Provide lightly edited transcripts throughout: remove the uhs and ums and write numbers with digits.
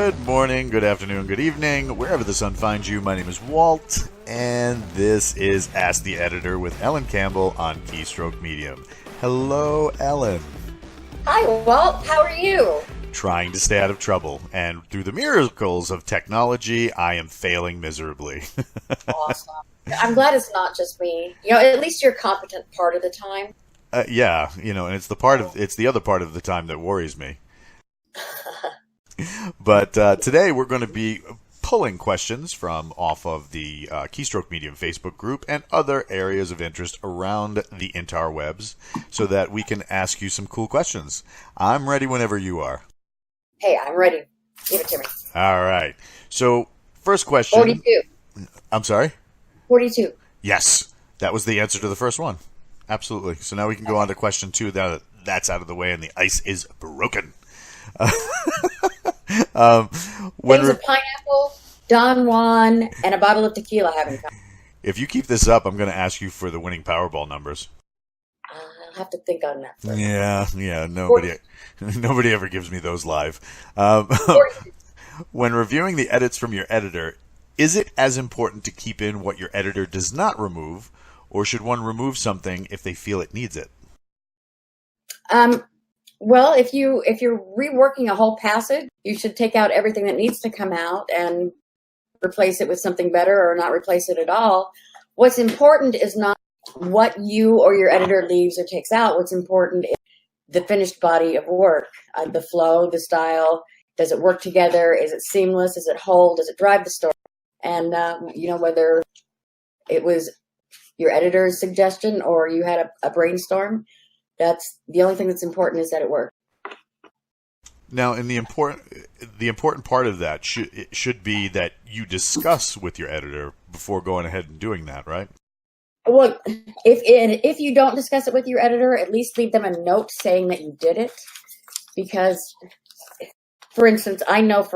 Good morning, good afternoon, good evening, wherever the sun finds you. My name is Walt, and this is Ask the Editor with Ellen Campbell on Keystroke Medium. Hello, Ellen. Hi, Walt. How are you? Trying to stay out of trouble, and through the miracles of technology, I am failing miserably. Awesome. I'm glad it's not just me. At least you're competent part of the time. Yeah, and it's the other part of the time that worries me. But today we're going to be pulling questions from off of the Keystroke Medium Facebook group and other areas of interest around the interwebs so that we can ask you some cool questions. I'm ready whenever you are. Hey, I'm ready. Give it to me. All right. So, first question. 42. I'm sorry? 42. Yes. That was the answer to the first one. Absolutely. So now we can go on to question 2. That's out of the way and the ice is broken. Things of pineapple, Don Juan, and a bottle of tequila haven't come. If you keep this up, I'm going to ask you for the winning Powerball numbers. I'll have to think on that first. Yeah. Nobody ever gives me those live. When reviewing the edits from your editor, is it as important to keep in what your editor does not remove, or should one remove something if they feel it needs it? Well, if you're reworking a whole passage, you should take out everything that needs to come out and replace it with something better or not replace it at all. What's important is not what you or your editor leaves or takes out. What's important is the finished body of work, the flow, the style. Does it work together? Is it seamless? Does it hold? Does it drive the story? And, whether it was your editor's suggestion or you had a brainstorm, that's the only thing that's important is that it worked. Now, in the important part of that should be that you discuss with your editor before going ahead and doing that, right? Well, if you don't discuss it with your editor, at least leave them a note saying that you did it. Because, for instance, I know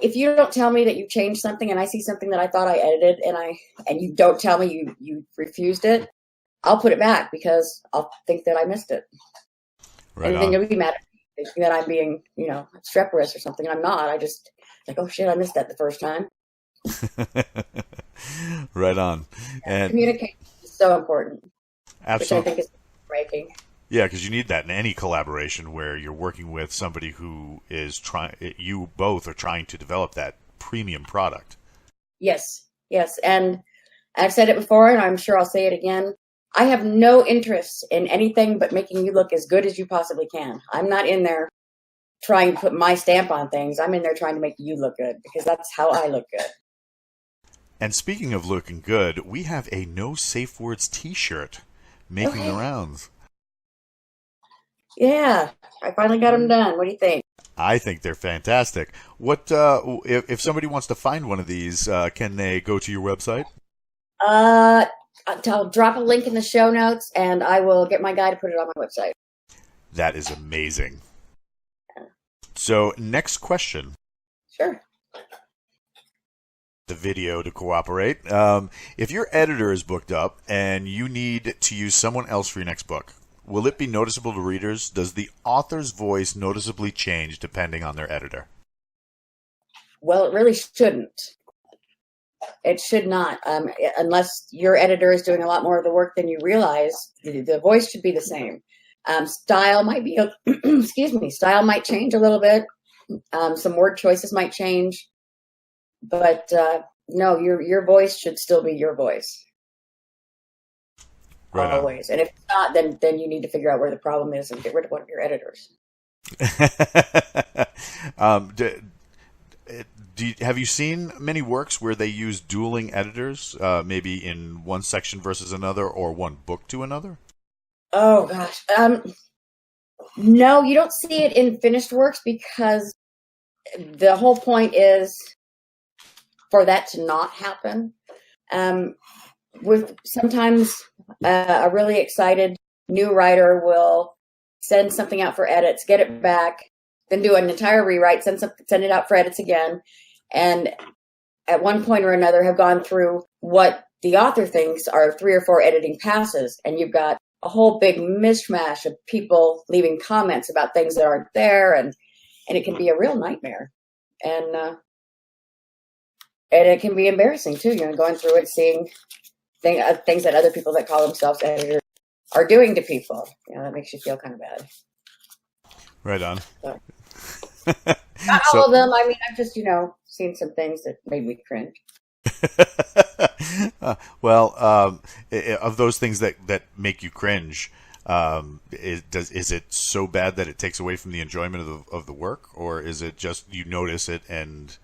if you don't tell me that you changed something and I see something that I thought I edited and you don't tell me you refused it, I'll put it back because I'll think that I missed it. Right. And then you'll be mad at me thinking that I'm being, streperous or something. I'm not. I just oh shit, I missed that the first time. Right on. And communication is so important. Absolutely. Which I think is breaking. Yeah, because you need that in any collaboration where you're working with somebody who is you both are trying to develop that premium product. Yes. And I've said it before, and I'm sure I'll say it again. I have no interest in anything but making you look as good as you possibly can. I'm not in there trying to put my stamp on things. I'm in there trying to make you look good because that's how I look good. And speaking of looking good, we have a No Safe Words T-shirt making the rounds. Yeah, I finally got them done. What do you think? I think they're fantastic. What if somebody wants to find one of these? Can they go to your website? I'll drop a link in the show notes, and I will get my guy to put it on my website. That is amazing. So, next question. Sure. The video to cooperate. If your editor is booked up and you need to use someone else for your next book, will it be noticeable to readers? Does the author's voice noticeably change depending on their editor? Well, it really shouldn't. It should not, unless your editor is doing a lot more of the work than you realize. The voice should be the same. Style might be, style might change a little bit. Some word choices might change, but no, your voice should still be your voice. Right always. And if it's not, then you need to figure out where the problem is and get rid of one of your editors. Have you seen many works where they use dueling editors, maybe in one section versus another or one book to another? Oh, gosh. No, you don't see it in finished works because the whole point is for that to not happen. With sometimes a really excited new writer will send something out for edits, get it back, then do an entire rewrite, send it out for edits again, and at one point or another have gone through what the author thinks are 3 or 4 editing passes, and you've got a whole big mishmash of people leaving comments about things that aren't there, and and it can be a real nightmare. And it can be embarrassing too, going through it, seeing things that other people that call themselves editors are doing to people. That makes you feel kind of bad. Right on. So, not all of them. I mean, I've just, seen some things that made me cringe. Of those things that make you cringe, is it so bad that it takes away from the enjoyment of the work, or is it just you notice it and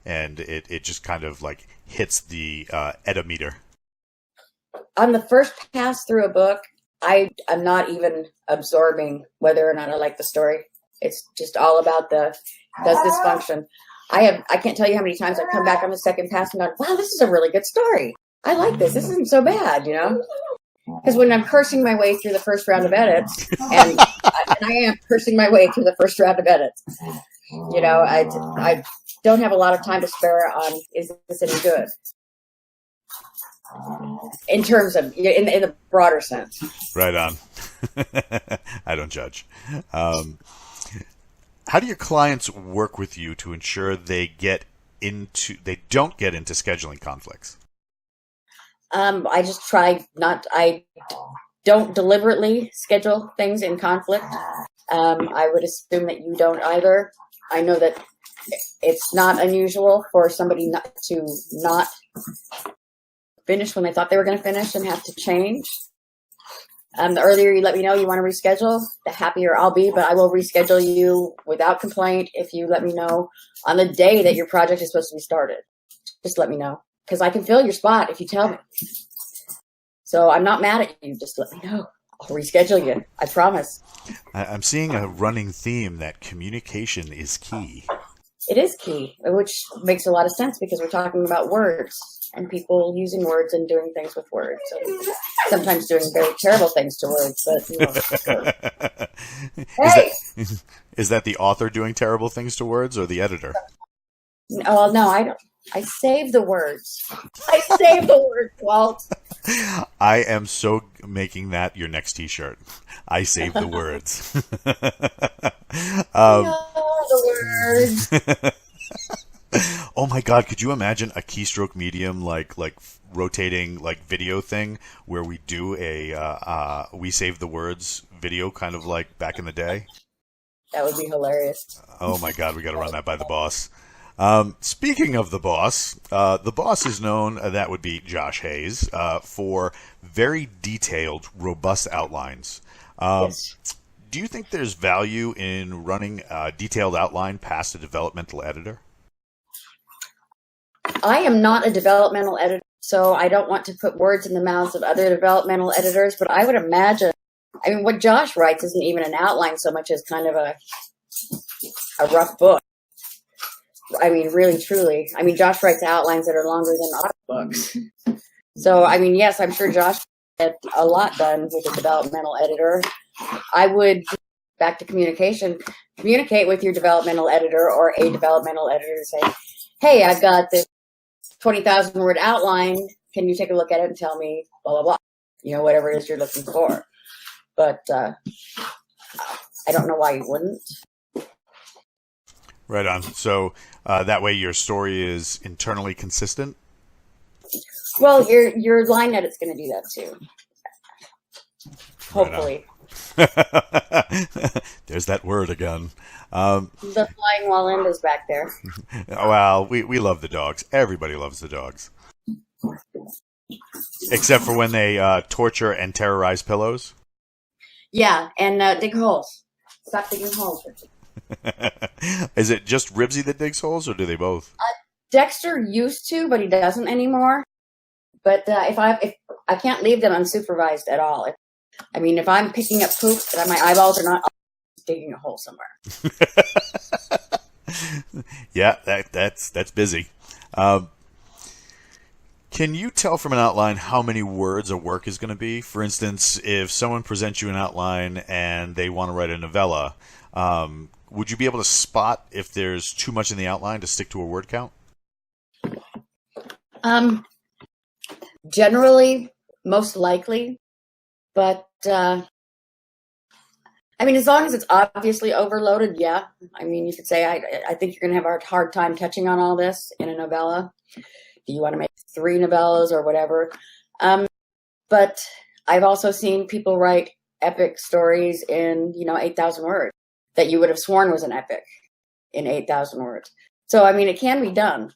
it just kind of like hits the edimeter? On the first pass through a book, I'm not even absorbing whether or not I like the story. It's just all about the dysfunction. I can't tell you how many times I've come back on the second pass and gone, wow, this is a really good story. I like this. This isn't so bad, Because when I'm cursing my way through the first round of edits, and I am cursing my way through the first round of edits, I don't have a lot of time to spare on, is this any good? In terms of, in the broader sense. Right on. I don't judge. How do your clients work with you to ensure they don't get into scheduling conflicts? I just try I don't deliberately schedule things in conflict. I would assume that you don't either. I know that it's not unusual for somebody not finish when they thought they were going to finish and have to change. The earlier you let me know you want to reschedule, the happier I'll be, but I will reschedule you without complaint if you let me know on the day that your project is supposed to be started. Just let me know, because I can fill your spot if you tell me. So I'm not mad at you. Just let me know. I'll reschedule you. I promise. I'm seeing a running theme that communication is key. It is key, which makes a lot of sense because we're talking about words and people using words and doing things with words. And sometimes doing very terrible things to words, but Hey! Is that the author doing terrible things to words or the editor? Oh, no, I don't. I save the words. I save the words, Walt. I am so making that your next T-shirt. I save the words. The words. Oh my God! Could you imagine a keystroke medium like rotating like video thing where we do a we save the words video, kind of like back in the day? That would be hilarious. Oh my God! We got to run that by the boss. Speaking of the boss is known, that would be Josh Hayes, for very detailed, robust outlines. Yes. Do you think there's value in running a detailed outline past a developmental editor? I am not a developmental editor, so I don't want to put words in the mouths of other developmental editors, but I would imagine, what Josh writes isn't even an outline so much as kind of a rough book. Really, truly. Josh writes outlines that are longer than audiobooks. So, yes, I'm sure Josh had a lot done with a developmental editor. I would, back to communication, communicate with your developmental editor or a developmental editor and say, hey, I've got this 20,000 word outline. Can you take a look at it and tell me blah, blah, blah, whatever it is you're looking for. But I don't know why you wouldn't. Right on. So that way your story is internally consistent? Well, your line edit's going to do that too. Hopefully. Right. There's that word again. The flying wall end is back there. Well, we love the dogs. Everybody loves the dogs. Except for when they torture and terrorize pillows. Yeah, and dig holes. Stop digging holes. Is it just Ribsy that digs holes, or do they both? Dexter used to, but he doesn't anymore. But if I can't leave them unsupervised at all. If I'm picking up poop and my eyeballs are not, I'm digging a hole somewhere. Yeah, that's busy. Can you tell from an outline how many words a work is going to be? For instance, if someone presents you an outline and they want to write a novella, would you be able to spot if there's too much in the outline to stick to a word count? Generally, most likely, but I mean, as long as it's obviously overloaded, yeah. I mean, you could say, I think you're going to have a hard time touching on all this in a novella. Do you want to make 3 novellas or whatever? But I've also seen people write epic stories in, 8,000 words that you would have sworn was an epic in 8,000 words. So, I mean, it can be done,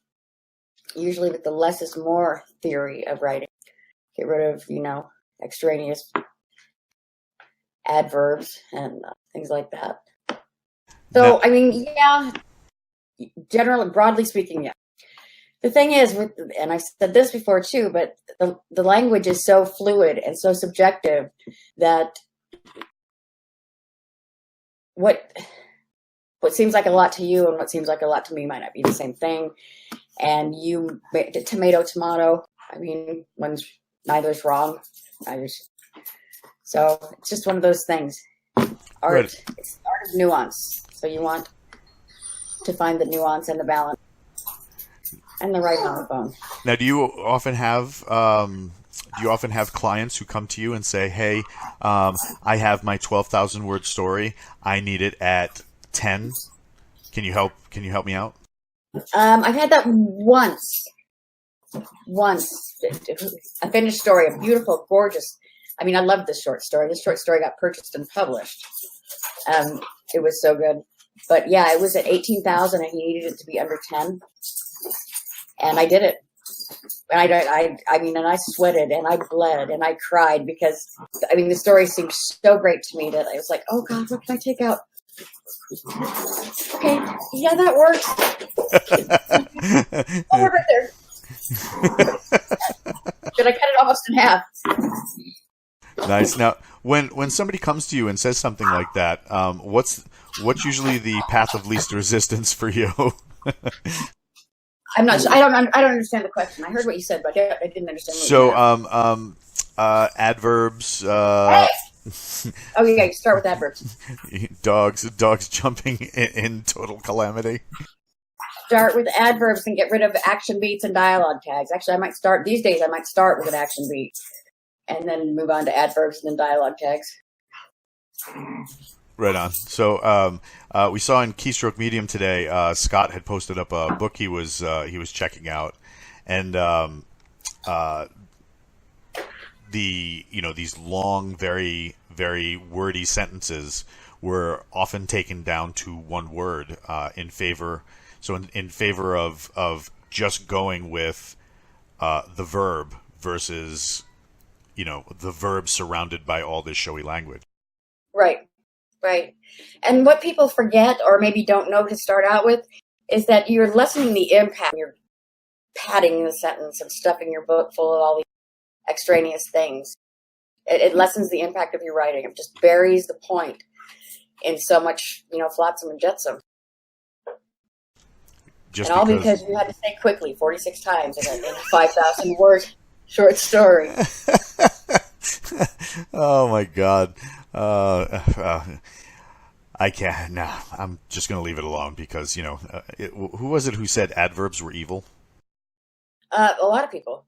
usually with the less is more theory of writing. Get rid of, extraneous adverbs and things like that. So, I mean, yeah, generally, broadly speaking, yeah. The thing is, and I've said this before too, but the language is so fluid and so subjective that what seems like a lot to you and what seems like a lot to me might not be the same thing. And you, tomato, I mean, neither's wrong. So it's just one of those things. Art, right. It's art of nuance. So you want to find the nuance and the balance and the right homophone. Now, do you often have clients who come to you and say, "Hey, I have my 12,000 word story. I need it at 10. Can you help me out?" I've had that once. A finished story, a beautiful, gorgeous. I mean, I love this short story. This short story got purchased and published. It was so good. But yeah, it was at 18,000 and he needed it to be under 10. And I did it. And I sweated and I bled and I cried because, the story seemed so great to me that I was like, oh God, what can I take out? Okay, yeah, that works. Oh, right there. Should I cut it almost in half? Nice. Now, when somebody comes to you and says something like that, what's usually the path of least resistance for you? I'm not sure. I don't understand the question. I heard what you said, but I didn't understand. Adverbs. Hey! Oh yeah, you start with adverbs. Dogs jumping in total calamity. Start with adverbs and get rid of action beats and dialogue tags. Actually, these days I might start with an action beat and then move on to adverbs and then dialogue tags. Right on. So we saw in Keystroke Medium today, Scott had posted up a book he was checking out, and these long, very, very wordy sentences were often taken down to one word in favor of just going with the verb versus the verb surrounded by all this showy language. Right. And what people forget or maybe don't know to start out with is that you're lessening the impact. You're padding the sentence and stuffing your book full of all these extraneous things. It lessens the impact of your writing. It just buries the point in so much, flotsam and jetsam. Because you had to say quickly 46 times in a 5,000 word short story. Oh my God. I can't. No, I'm just going to leave it alone because, who was it who said adverbs were evil? A lot of people.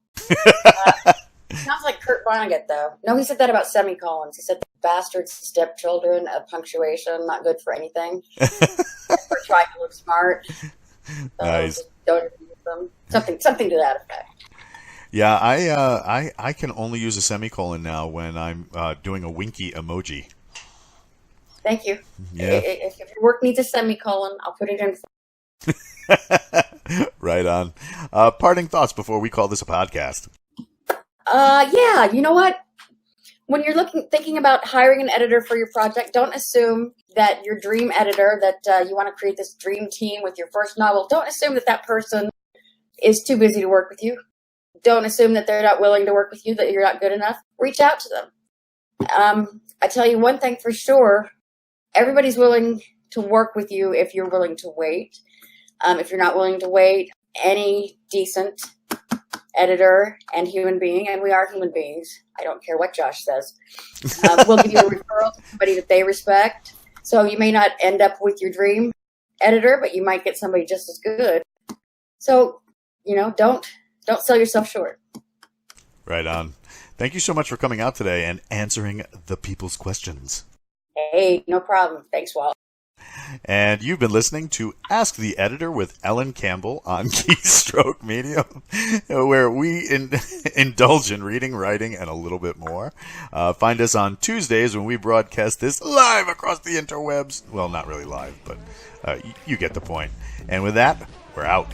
Sounds like Kurt Vonnegut, though. No, he said that about semicolons. He said the bastard stepchildren of punctuation, not good for anything. For trying to look smart. Nice. Don't use them. Something to that effect. Yeah, I can only use a semicolon now when I'm doing a winky emoji. Thank you. Yeah. If your work needs a semicolon, I'll put it in. Right on. Parting thoughts before we call this a podcast. Yeah, you know what? When you're thinking about hiring an editor for your project, don't assume that your dream editor, that you want to create this dream team with your first novel. Don't assume that person is too busy to work with you. Don't assume that they're not willing to work with you, that you're not good enough. Reach out to them. I tell you one thing for sure. Everybody's willing to work with you if you're willing to wait. If you're not willing to wait, any decent editor and human being, and we are human beings, I don't care what Josh says, will give you a referral to somebody that they respect. So you may not end up with your dream editor, but you might get somebody just as good. So, don't sell yourself short. Right on. Thank you so much for coming out today and answering the people's questions. Hey, no problem. Thanks, Walt. And you've been listening to Ask the Editor with Ellen Campbell on Keystroke Medium, where we indulge in reading, writing, and a little bit more. Find us on Tuesdays when we broadcast this live across the interwebs. Well, not really live, but you get the point. And with that, we're out.